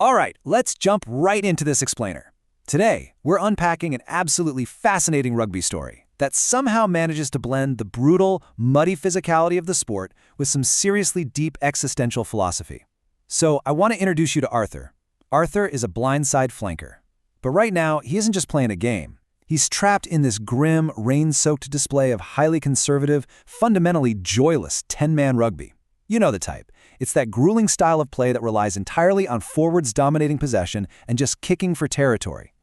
All right, let's jump right into this explainer. Today, we're unpacking an absolutely fascinating rugby story that somehow manages to blend the brutal, muddy physicality of the sport with some seriously deep existential philosophy. So I want to introduce you to Arthur. Arthur is a blindside flanker. But right now, he isn't just playing a game. He's trapped in this grim, rain-soaked display of highly conservative, fundamentally joyless 10-man rugby. You know the type. It's that grueling style of play that relies entirely on forwards dominating possession and just kicking for territory.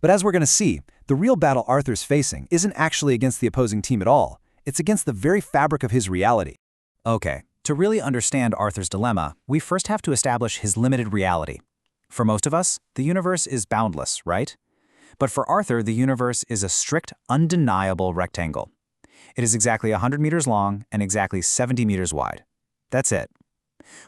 But as we're going to see, the real battle Arthur's facing isn't actually against the opposing team at all. It's against the very fabric of his reality. Okay, to really understand Arthur's dilemma, we first have to establish his limited reality. For most of us, the universe is boundless, right? But for Arthur, the universe is a strict, undeniable rectangle. It is exactly 100 meters long and exactly 70 meters wide. That's it.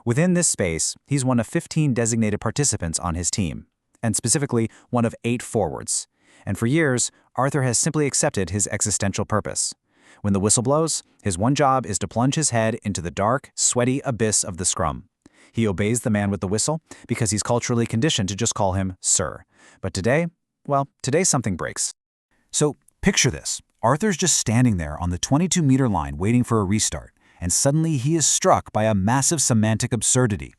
Within this space, he's one of 15 designated participants on his team, and specifically one of 8 forwards. And for years, Arthur has simply accepted his existential purpose. When the whistle blows, his one job is to plunge his head into the dark, sweaty abyss of the scrum. He obeys the man with the whistle because he's culturally conditioned to just call him sir. But today, well, today something breaks. So picture this. Arthur's just standing there on the 22-meter line waiting for a restart, and suddenly he is struck by a massive semantic absurdity.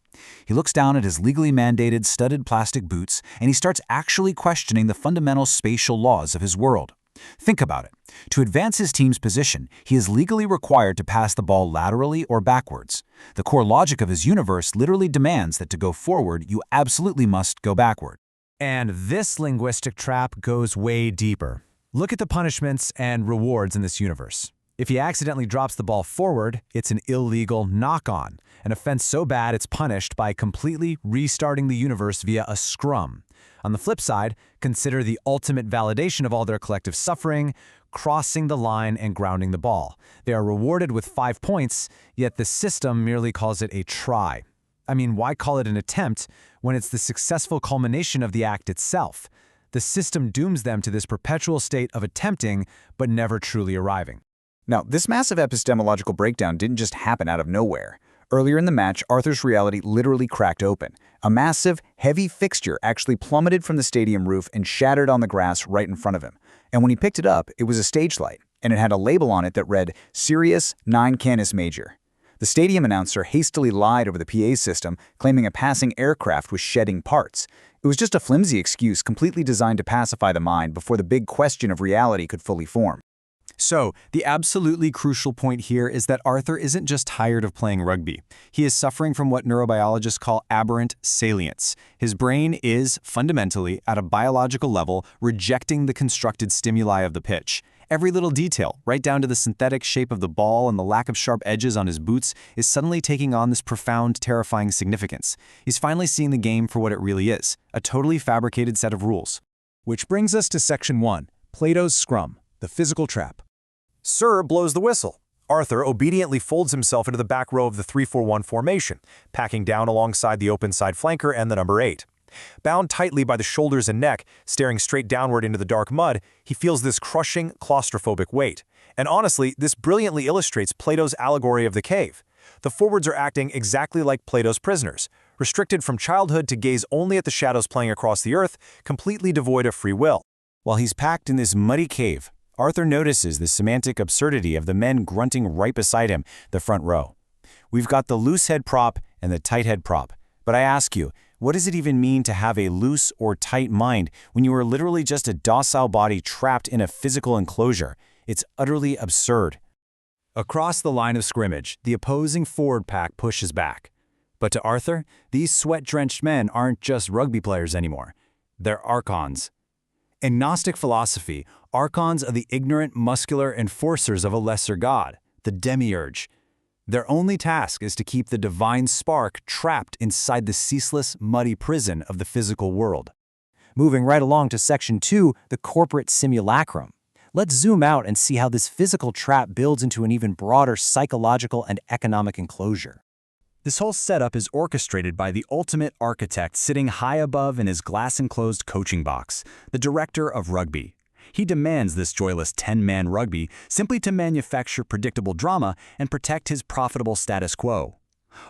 He looks down at his legally mandated studded plastic boots, and he starts actually questioning the fundamental spatial laws of his world. Think about it. To advance his team's position, he is legally required to pass the ball laterally or backwards. The core logic of his universe literally demands that to go forward, you absolutely must go backward. And this linguistic trap goes way deeper. Look at the punishments and rewards in this universe. If he accidentally drops the ball forward, it's an illegal knock-on, an offense so bad it's punished by completely restarting the universe via a scrum. On the flip side, consider the ultimate validation of all their collective suffering, crossing the line and grounding the ball. They are rewarded with 5 points, yet the system merely calls it a try. I mean, why call it an attempt when it's the successful culmination of the act itself? The system dooms them to this perpetual state of attempting, but never truly arriving. Now, this massive epistemological breakdown didn't just happen out of nowhere. Earlier in the match, Arthur's reality literally cracked open. A massive, heavy fixture actually plummeted from the stadium roof and shattered on the grass right in front of him. And when he picked it up, it was a stage light, and it had a label on it that read, Sirius 9 Canis Major. The stadium announcer hastily lied over the PA system, claiming a passing aircraft was shedding parts. It was just a flimsy excuse completely designed to pacify the mind before the big question of reality could fully form. So, the absolutely crucial point here is that Arthur isn't just tired of playing rugby. He is suffering from what neurobiologists call aberrant salience. His brain is, fundamentally, at a biological level, rejecting the constructed stimuli of the pitch. Every little detail, right down to the synthetic shape of the ball and the lack of sharp edges on his boots, is suddenly taking on this profound, terrifying significance. He's finally seeing the game for what it really is, a totally fabricated set of rules. Which brings us to Section 1, Plato's Scrum, the physical trap. Sir blows the whistle. Arthur obediently folds himself into the back row of the 3-4-1 formation, packing down alongside the open side flanker and the number 8. Bound tightly by the shoulders and neck, staring straight downward into the dark mud, he feels this crushing, claustrophobic weight. And honestly, this brilliantly illustrates Plato's allegory of the cave. The forwards are acting exactly like Plato's prisoners, restricted from childhood to gaze only at the shadows playing across the earth, completely devoid of free will. While he's packed in this muddy cave, Arthur notices the semantic absurdity of the men grunting right beside him, the front row. We've got the loose head prop and the tight head prop. But I ask you, what does it even mean to have a loose or tight mind when you are literally just a docile body trapped in a physical enclosure? It's utterly absurd. Across the line of scrimmage, the opposing forward pack pushes back. But to Arthur, these sweat-drenched men aren't just rugby players anymore. They're archons. In Gnostic philosophy, archons are the ignorant, muscular enforcers of a lesser god, the demiurge. Their only task is to keep the divine spark trapped inside the ceaseless, muddy prison of the physical world. Moving right along to Section 2, the Corporate Simulacrum. Let's zoom out and see how this physical trap builds into an even broader psychological and economic enclosure. This whole setup is orchestrated by the ultimate architect sitting high above in his glass-enclosed coaching box, the director of rugby. He demands this joyless 10-man rugby simply to manufacture predictable drama and protect his profitable status quo.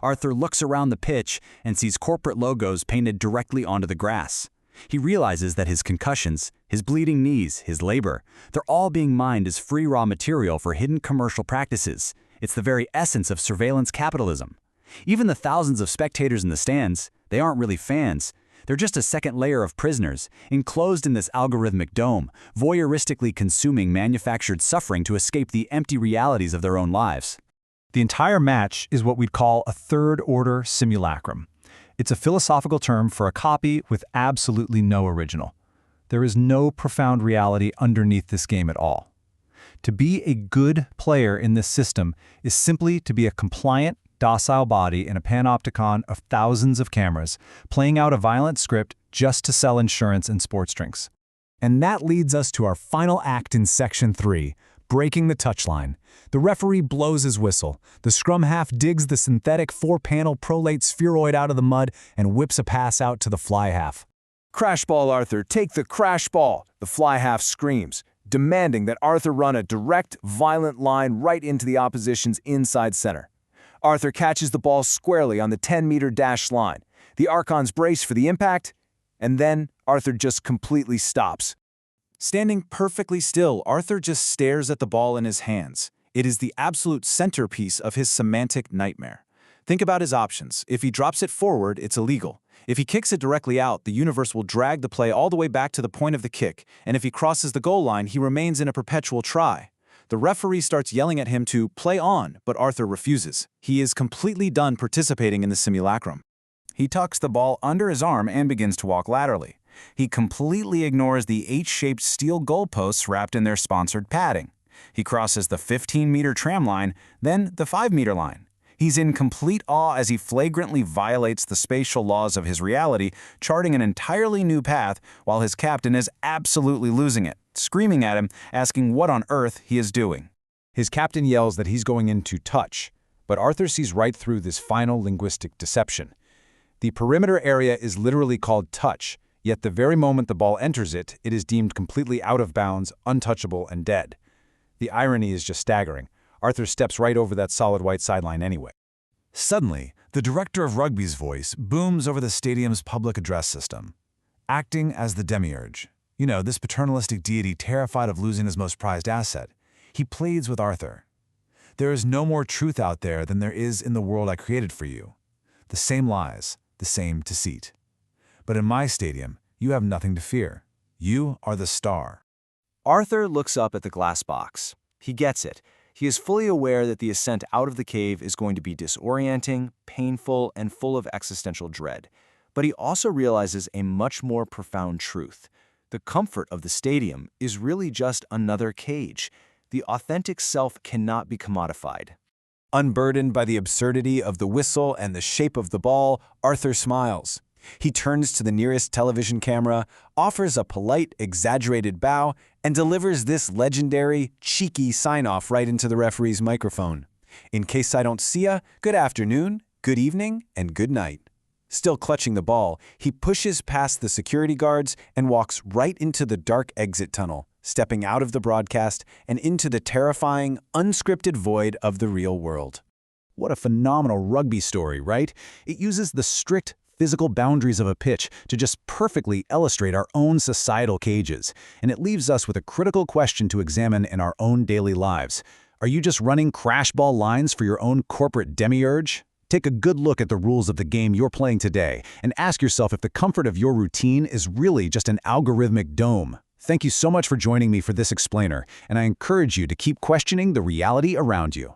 Arthur looks around the pitch and sees corporate logos painted directly onto the grass. He realizes that his concussions, his bleeding knees, his labor, they're all being mined as free raw material for hidden commercial practices. It's the very essence of surveillance capitalism. Even the thousands of spectators in the stands, they aren't really fans. They're just a second layer of prisoners, enclosed in this algorithmic dome, voyeuristically consuming manufactured suffering to escape the empty realities of their own lives. The entire match is what we'd call a third-order simulacrum. It's a philosophical term for a copy with absolutely no original. There is no profound reality underneath this game at all. To be a good player in this system is simply to be a compliant, docile body in a panopticon of thousands of cameras, playing out a violent script just to sell insurance and sports drinks. And that leads us to our final act in Section 3, breaking the touchline. The referee blows his whistle. The scrum half digs the synthetic four-panel prolate spheroid out of the mud and whips a pass out to the fly half. "Crash ball, Arthur, take the crash ball," the fly half screams, demanding that Arthur run a direct, violent line right into the opposition's inside center. Arthur catches the ball squarely on the 10-meter dash line. The Archons brace for the impact, and then Arthur just completely stops. Standing perfectly still, Arthur just stares at the ball in his hands. It is the absolute centerpiece of his semantic nightmare. Think about his options. If he drops it forward, it's illegal. If he kicks it directly out, the universe will drag the play all the way back to the point of the kick, and if he crosses the goal line, he remains in a perpetual try. The referee starts yelling at him to play on, but Arthur refuses. He is completely done participating in the simulacrum. He tucks the ball under his arm and begins to walk laterally. He completely ignores the H-shaped steel goalposts wrapped in their sponsored padding. He crosses the 15-meter tram line, then the 5-meter line. He's in complete awe as he flagrantly violates the spatial laws of his reality, charting an entirely new path while his captain is absolutely losing it, screaming at him, asking what on earth he is doing. His captain yells that he's going into touch, but Arthur sees right through this final linguistic deception. The perimeter area is literally called touch, yet the very moment the ball enters it, it is deemed completely out of bounds, untouchable, and dead. The irony is just staggering. Arthur steps right over that solid white sideline anyway. Suddenly, the director of rugby's voice booms over the stadium's public address system. Acting as the demiurge, this paternalistic deity terrified of losing his most prized asset, he pleads with Arthur. "There is no more truth out there than there is in the world I created for you. The same lies, the same deceit. But in my stadium, you have nothing to fear. You are the star." Arthur looks up at the glass box. He gets it. He is fully aware that the ascent out of the cave is going to be disorienting, painful, and full of existential dread. But he also realizes a much more profound truth. The comfort of the stadium is really just another cage. The authentic self cannot be commodified. Unburdened by the absurdity of the whistle and the shape of the ball, Arthur smiles. He turns to the nearest television camera, offers a polite, exaggerated bow, and delivers this legendary, cheeky sign-off right into the referee's microphone. "In case I don't see ya, good afternoon, good evening, and good night." Still clutching the ball, he pushes past the security guards and walks right into the dark exit tunnel, stepping out of the broadcast and into the terrifying, unscripted void of the real world. What a phenomenal rugby story, right? It uses the strict physical boundaries of a pitch to just perfectly illustrate our own societal cages, and it leaves us with a critical question to examine in our own daily lives. Are you just running crash ball lines for your own corporate demiurge? Take a good look at the rules of the game you're playing today and ask yourself if the comfort of your routine is really just an algorithmic dome. Thank you so much for joining me for this explainer, and I encourage you to keep questioning the reality around you.